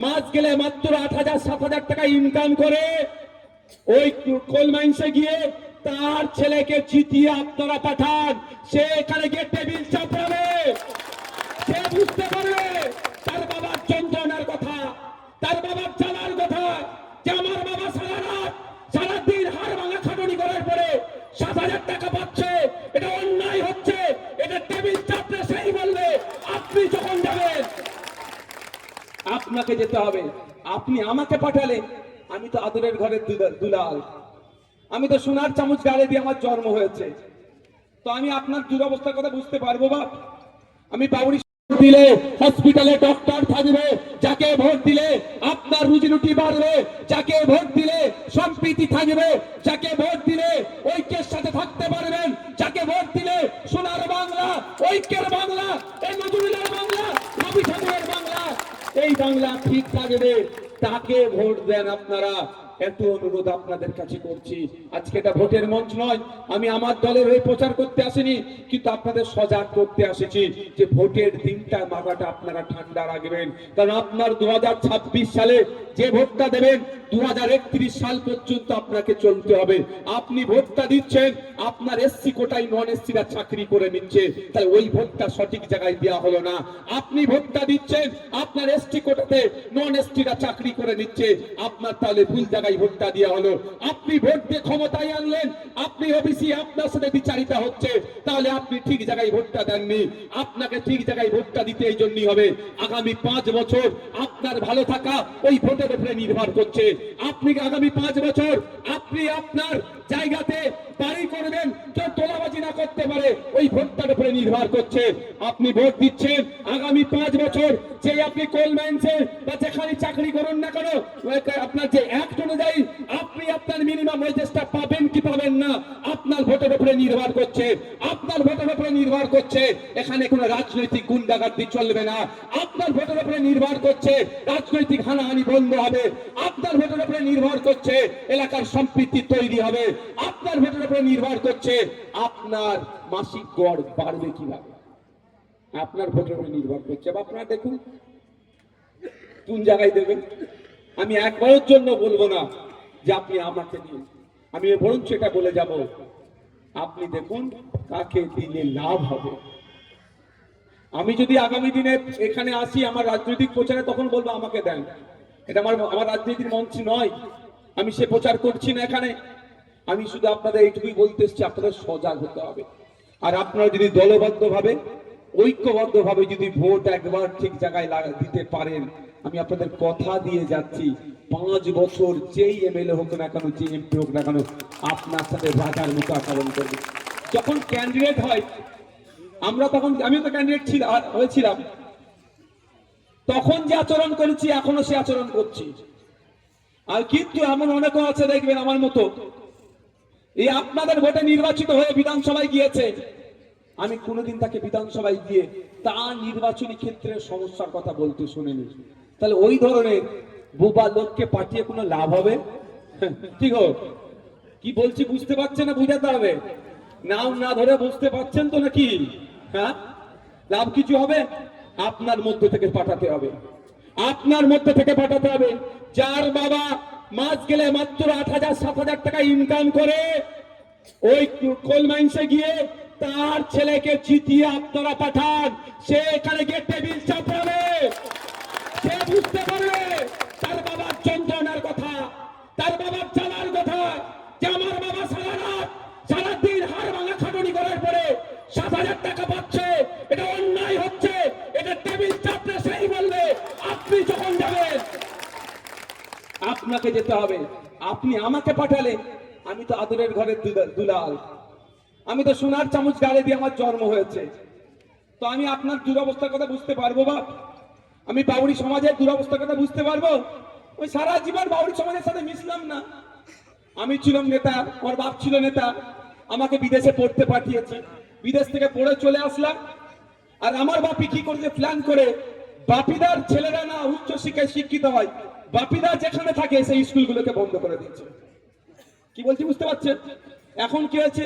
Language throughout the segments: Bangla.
মাস গেলে মাত্র ৮,০০০-৭,০০০ টাকা ইনকাম করে ওই কোল মাইন্সে গিয়ে তার ছেলেকে জিতিয়ে আপনারা পাঠান। সে এখানে গিয়ে টেবিল চাপড়াবে, সে বুঝতে পারবে তার বাবার যন্ত্রণার কথা, তার বাবার জ্বালার কথা, যে আমার বাবা সারাদিন হাড় ভাঙা খাটুনি করার পরে ৭,০০০ টাকা পাচ্ছে, এটা অন্যায় হচ্ছে, এটা টেবিল চাপড়ে সেই বলবে। আপনি যখন যাবেন আপনাকে যেতে হবে। আপনি আমাকে পাঠালে আমি তো আদরের ঘরের দুলাল, আমি তো সোনার চামচ গালে দিয়ে আমার জন্ম হয়েছে, তো আমি আপনার দুরবস্থার কথা বুঝতে পারবো বাপ? আমি বাউরি দিলে হসপিটালে ডক্টর থাকবে, যাকে ভোট দিলে আপনার রুজি রুটি বাড়বে, যাকে ভোট দিলে সম্প্রীতি থাকবে, যাকে ভোট দিলে ঐক্যের সাথে থাকতে পারবেন, যাকে ভোট দিলে সোনার বাংলা, ঐক্যের বাংলা, এই নজরুলের বাংলা, রবি ঠাকুরের বাংলা, এই বাংলা ঠিক থাকবে, তাকে ভোট দেন আপনারা। এত অনুরোধ আপনাদের কাছে করছি। আজকে এটা ভোটের মঞ্চ নয়, আমি আমার দলের হয়ে প্রচার করতে আসিনি, কিন্তু আপনাদের সজাগ করতে এসেছি যে ভোটের দিনটা মাথাটা আপনারা ঠান্ডা রাখবেন। কারণ আপনার 2026 সালে যে ভোটটা দেবেন 2031 সাল পর্যন্ত আপনাকে চলতে হবে। আপনি ভোটটা দিচ্ছেন, আপনার এসসি কোটায় নন এসসিরা চাকরি করে নিচ্ছে, তাই ওই ভোটটা সঠিক জায়গায় দেওয়া হলো না। আপনি ভোটটা দিচ্ছেন, আপনার এসটি কোটাতে নন এসটিরা চাকরি করে নিচ্ছে, আপনার তাহলে ভুল জায়গায় ভোটটা দেওয়া হলো। আপনি ভোট দিয়ে ক্ষমতায় আনলেন, আপনি ওবিসি, আপনার সাথে বিচারিতা হচ্ছে, তাহলে আপনি ঠিক জায়গায় ভোটটা দেননি। আপনাকে ঠিক জায়গায় ভোটটা দিতে এই জন্যই হবে। আগামী 5 বছর আপনার ভালো থাকা ওই ভোটের উপরে নির্ভর করছে। আপনি আগামী 5 বছর আপনি আপনার জায়গাতে বাড়ি করবেন, কেউ তোলাবাজি না করতে পারে, ওই ভোটটার উপরে নির্ভর করছে। আপনি ভোট দিচ্ছেন আগামী 5 বছর, যে আপনি কোল মাইন্সে বা যেখানে চাকরি করুন না কেন, আপনার যে অ্যাক্ট অনুযায়ী আপনি আপনার মিনিমাম ওয়েজেসটা পাবেন কি পাবেন না, আপনার ভোটের উপরে নির্ভর করছে। আপনার ভোটের উপরে নির্ভর করছে। এখানে কোনো রাজনৈতিক গুন্ডাগার্দি চলবে না। আপনার ভোটের উপরে নির্ভর করছে রাজনৈতিক হানাহানি বন্ধ হবে। আপনার ভোটের উপরে নির্ভর করছে এলাকার সম্প্রীতি তৈরি হবে। আপনার ভোটের উপরে নির্ভর করছে আপনার মাসিক গড় বাড়বে কিভাবে, আপনার ভোটের উপরে নির্ভর করছে। আপনারা দেখুন কোন জায়গায় দেবেন। আমি একবারের জন্য বলবো না যে আপনি আমাকে দিন, আমি বরঞ্চ এটা বলে যাব, আপনি দেখুন কাকে দিলে লাভ হবে। আমি যদি আগামী দিনে এখানে আসি আমার রাজনৈতিক প্রচারে, তখন বলবো আমাকে দেন। এটা আমার রাজনীতির মঞ্চ নয়, আমি সে প্রচার করছি না এখানে। আমি শুধু আপনাদের এইটুকুই বলতে এসেছি, আপনাদের সজাগ হতে হবে। আর আপনারা যদি দলবদ্ধভাবে ঐক্যবদ্ধভাবে যদি ভোট একবার ঠিক জায়গায় দিতে পারেন, আমি আপনাদের কথা দিয়ে যাচ্ছি 5 বছর যেই এমএলএ হোক না কেন, যে এমপি হোক না কেন, আপনার সাথে রাজার মতো আচরণ করবে। যখন ক্যান্ডিডেট হয়, আমরা তখন, আমিও তো ক্যান্ডিডেট হয়েছিলাম, তখন যে আচরণ করেছি এখনো সে আচরণ করছি। আর কিন্তু এমন অনেকেও আছে দেখবেন আমার মতো, এই আপনাদের ভোটে নির্বাচিত হয়ে বিধানসভায় গিয়েছে, আমি কোনোদিন তাকে বিধানসভায় গিয়ে তার নির্বাচনী ক্ষেত্রে সমস্যার কথা বলতে শুনিনি। তাহলে ওই ধরনের বোবা লোককে পাঠিয়ে কোনো লাভ হবে? ঠিক হোক, কি বলছি বুঝতে পারছেন না? বুঝাতে হবে, নাম না ধরে বুঝতে পারছেন তো নাকি? হ্যাঁ, লাভ কিছু হবে? আপনার মধ্যে থেকে পাঠাতে হবে, আপনার মধ্যে থেকে পাঠাতে হবে। যার বাবা মাস গেলে মাত্র ৮,০০০-৭,০০০ টাকা ইনকাম করে ওই কোল মাইন্সে গিয়ে তার ছেলেকে জিতিয়ে আপনারা পাঠান। সে এখানে গিয়ে টেবিল চাপড়াবে, সে বুঝতে পারবে তার বাবার যন্ত্রণার কথা, তার বাবার জ্বালার কথা, যে আমার বাবা সারাদিন হাড় ভাঙা খাটুনি করার পরে ৭,০০০ টাকা পাচ্ছে, এটা অন্যায় হচ্ছে, এটা টেবিল চাপড়ে সেই বলবে। আপনি যখন যাবেন আপনাকে যেতে হবে। আপনি আমাকে পাঠালে আমি তো আদরের ঘরের দুলাল, আমি তো সোনার চামচ গালে দিয়ে আমার জন্ম হয়েছে, তো আমি আপনার দুরবস্থার কথা বুঝতে পারবো বাপ? আমি বাউরি সমাজের দুরবস্থার কথা বুঝতে পারবো? ওই সারা জীবন বাউরি সমাজের সাথে মিশলাম না। আমি ছিলাম নেতা, আমার বাপ ছিল নেতা, আমাকে বিদেশে পড়তে পাঠিয়েছে, বিদেশ থেকে পড়ে চলে আসলাম। আর আমার বাপি কি করেছে, প্ল্যান করে, বাপিদার ছেলেরা না উচ্চ শিক্ষায় শিক্ষিত হয়, বাপিদা যেখানে থাকে সেই স্কুলগুলোকে বন্ধ করে দিচ্ছে। কি বলছি বুঝতে পারছেন? এখন কি হয়েছে,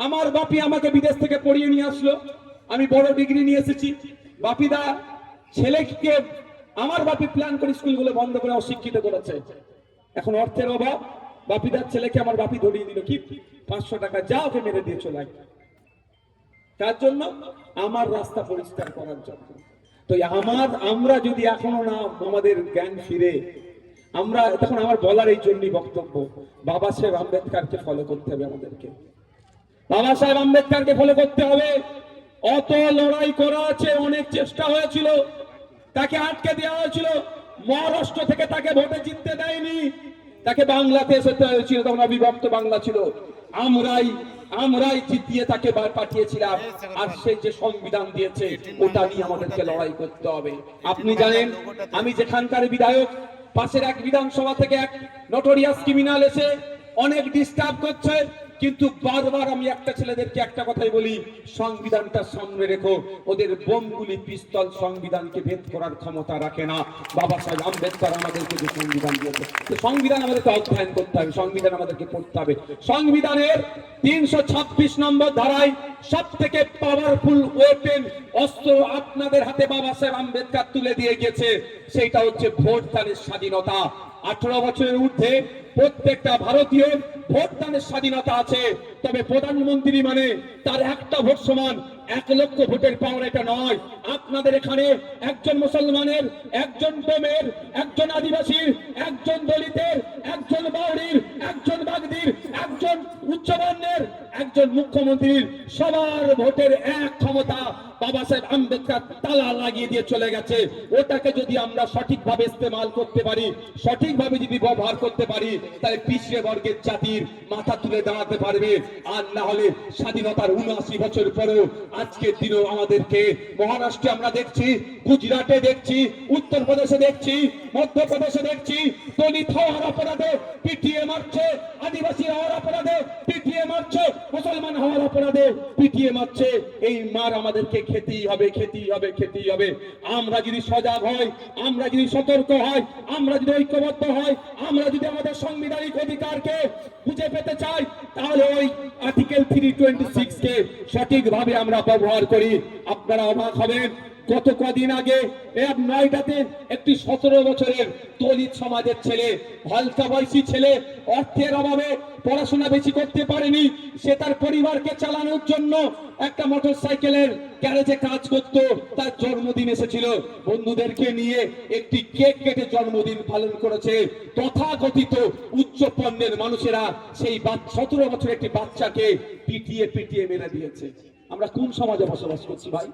আমার বাপি আমাকে বিদেশ থেকে পড়িয়ে নিয়ে আসলো, আমি বড় ডিগ্রি নিয়ে এসেছি, বাপিদা ছেলেকে আমার বাপি প্ল্যান করে স্কুলগুলো বন্ধ করে অশিক্ষিত করেছে। এখন অর্থের অভাব, বাপিদার ছেলেকে আমার বাপি ধরিয়ে দিল কি 500 টাকা, যা ওকে মেরে দিয়ে চলে আয়। তার জন্য আমার রাস্তা পরিষ্কার করার জন্য। তো আমরা যদি এখনো না আমাদের জ্ঞান ফিরে, আমরা তখন আমার বলার এই জন্যই বক্তব্য, বাবা সাহেব আম্বেদকরকে ফলো করতে হবে আমাদেরকে। বাবা সাহেব আম্বেদকরকে ফলো করতে হবে। অত লড়াই করা আছে, অনেক চেষ্টা হয়েছিল, তাকে আটকে দেওয়া হয়েছিল। মহারাষ্ট্র থেকে তাকে ভোটে জিততে দেয়নি, তাকে বাংলাতে এসে হয়েছিল, তখন অবিভক্ত বাংলা ছিল। আমরাই জিতিয়ে তাকে পাঠিয়েছিলাম। আর সেই যে সংবিধান দিয়েছে ওটা নিয়ে আমাদেরকে লড়াই করতে হবে। আপনি জানেন, আমি যেখানকার বিধায়ক, পাশের এক বিধানসভা থেকে এক নটোরিয়াস ক্রিমিনাল এসে অনেক ডিস্টার্ব করছে, কিন্তু বারবার আমি একটা ছেলেদেরকে একটা কথাই বলি, সংবিধানটা সামনে রেখো। ওদের বোমগুলি, পিস্তল সংবিধানকে ভেদ করার ক্ষমতা রাখে না। বাবা সাহেব আম্বেদকর আমাদেরকে যে সংবিধান দিয়েছে, সংবিধান আমাদেরকে অধ্যয়ন করতে হবে, সংবিধান আমাদেরকে পড়তে হবে। সংবিধানের 326 নম্বর ধারায় সব থেকে পাওয়ারফুল ওয়েপেন, অস্ত্র আপনাদের হাতে বাবা সাহেব আম্বেদকর তুলে দিয়ে গেছে, সেইটা হচ্ছে ভোটদানের স্বাধীনতা। 18 বছরের ঊর্ধ্বে প্রত্যেকটা ভারতীয় ভোটদানের স্বাধীনতা আছে। তবে প্রধানমন্ত্রী মানে তার একটা ভোট সমান 1 লক্ষ ভোটের পাওয়ার, এটা নয়। আপনাদের এখানে একজন মুসলমানের, একজন ডোমের, একজন আদিবাসীর, একজন দলিতের, একজন বাউরির, একজন বাগদির, একজন উচ্চবর্ণের, একজন মুখ্যমন্ত্রীর, সবার ভোটের এক ক্ষমতা বাবা সাহেব আম্বেদকর তালা লাগিয়ে দিয়ে চলে গেছে। ওটাকে যদি আমরা সঠিকভাবে ইস্তেমাল করতে পারি, সঠিকভাবে যদি ব্যবহার করতে পারি, তাহলে পিছিয়ে বর্গের জাতির মাথা তুলে দাঁড়াতে পারবে। আর না হলে স্বাধীনতার 79 বছর পরেও আজকের দিনেও আমাদেরকে মহারাষ্ট্রে আমরা দেখছি, গুজরাটে দেখছি, উত্তরপ্রদেশে দেখছি, মধ্যপ্রদেশে দেখছি, দলিত হওয়ার অপরাধে পিটিয়ে মারছে, আদিবাসী হওয়ার অপরাধে পিটিয়ে মারছে, মুসলমান হওয়ার অপরাধে পিটিয়ে মারছে। এই মার আমাদেরকে খেতেই হবে, খেতেই হবে, খেতেই হবে। আমরা যদি সজাগ হই, আমরা যদি সতর্ক হই, আমরা যদি ঐক্যবদ্ধ হই, আমরা যদি আমাদের সাংবিধানিক অধিকারকে খুঁজে পেতে চাই, তাহলে ওই আর্টিকেল 326 কে সঠিকভাবে আমরা ব্যবহার করি। আপনারা অবাক হবেন, গত কদিন আগে নয়ডাতে একটি 17 বছরের দলিত সমাজের ছেলে, হালকা বয়সী ছেলে, অর্থের অভাবে পড়াশোনা বেশি করতে পারেনি, সে তার পরিবারকে চালানোর জন্য একটা মোটরসাইকেলের গ্যারেজে কাজ করত। তার জন্মদিন এসেছিল, বন্ধুদেরকে নিয়ে একটি কেক কেটে জন্মদিন পালন করেছে। তথাকথিত উচ্চ পণ্যের মানুষেরা সেই 17 বছরের একটি বাচ্চাকে পিটিয়ে মেরে দিয়েছে। আমরা কোন সমাজে বসবাস করছি ভাই?